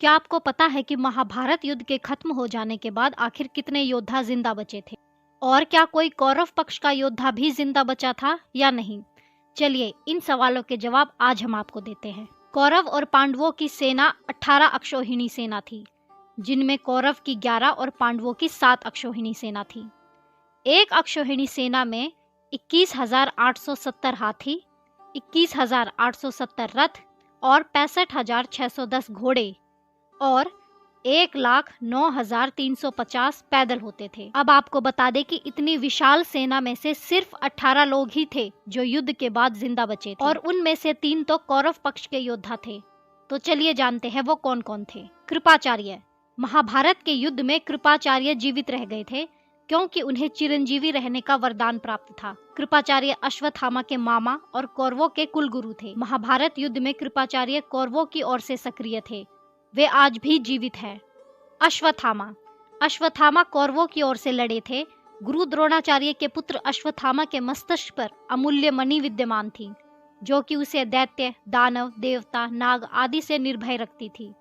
क्या आपको पता है कि महाभारत युद्ध के खत्म हो जाने के बाद आखिर कितने योद्धा जिंदा बचे थे? और क्या कोई कौरव पक्ष का योद्धा भी जिंदा बचा था या नहीं? चलिए इन सवालों के जवाब आज हम आपको देते हैं। कौरव और पांडवों की सेना 18 अक्षौहिणी सेना थी, जिनमें कौरव की 11 और पांडवों की 7 अक्षौहिणी सेना थी। एक अक्षौहिणी सेना में 21,870 हाथी, 21,870 रथ और 65,610 घोड़े और 1,09,350 पैदल होते थे। अब आपको बता दें कि इतनी विशाल सेना में से सिर्फ 18 लोग ही थे जो युद्ध के बाद जिंदा बचे थे और उनमें से 3 तो कौरव पक्ष के योद्धा थे। तो चलिए जानते हैं वो कौन कौन थे। कृपाचार्य। महाभारत के युद्ध में कृपाचार्य जीवित रह गए थे क्योंकि उन्हें चिरंजीवी रहने का वरदान प्राप्त था। कृपाचार्य अश्वत्थामा के मामा और कौरवों के कुलगुरु थे। महाभारत युद्ध में कृपाचार्य कौरवों की ओर से सक्रिय थे। वे आज भी जीवित है। अश्वत्थामा कौरवों की ओर से लड़े थे। गुरु द्रोणाचार्य के पुत्र अश्वत्थामा के मस्तिष्क पर अमूल्य मणि विद्यमान थी, जो कि उसे दैत्य, दानव, देवता, नाग आदि से निर्भय रखती थी।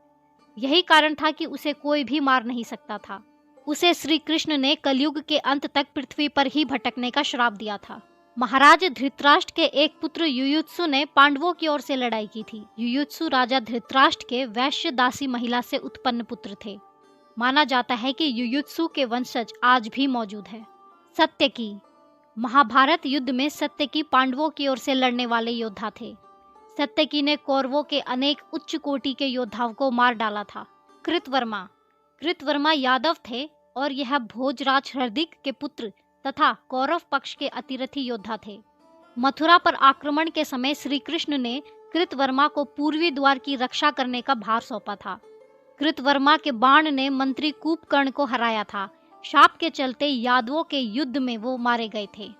यही कारण था कि उसे कोई भी मार नहीं सकता था। उसे श्री कृष्ण ने कलयुग के अंत तक पृथ्वी पर ही भटकने का श्राप दिया था। महाराज धृतराष्ट्र के एक पुत्र युयुत्सु ने पांडवों की ओर से लड़ाई की थी। युयुत्सु राजा धृतराष्ट्र के वैश्य दासी महिला से उत्पन्न पुत्र थे। माना जाता है कि युयुत्सु के वंशज आज भी मौजूद है। सत्यकी। महाभारत युद्ध में सत्यकी पांडवों की ओर से लड़ने वाले योद्धा थे। सत्यकी ने कौरवों के अनेक उच्च कोटि के योद्धाओं को मार डाला था। कृतवर्मा यादव थे और यह भोजराज हृदिक के पुत्र तथा कौरव पक्ष के अतिरथी योद्धा थे। मथुरा पर आक्रमण के समय श्री कृष्ण ने कृतवर्मा को पूर्वी द्वार की रक्षा करने का भार सौंपा था। कृतवर्मा के बाण ने मंत्री कूपकर्ण को हराया था। शाप के चलते यादवों के युद्ध में वो मारे गए थे।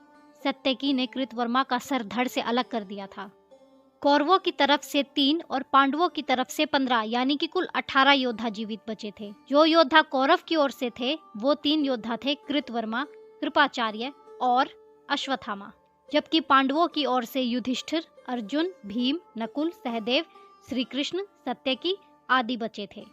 सत्यकी ने कृतवर्मा का सर धड़ से अलग कर दिया था। कौरवों की तरफ से 3 और पांडवों की तरफ से 15 यानी कि कुल 18 योद्धा जीवित बचे थे। जो योद्धा कौरव की ओर से थे वो 3 योद्धा थे, कृतवर्मा, कृपाचार्य और अश्वत्थामा, जबकि पांडवों की ओर से युधिष्ठिर, अर्जुन, भीम, नकुल, सहदेव, श्री कृष्ण, सत्यकी आदि बचे थे।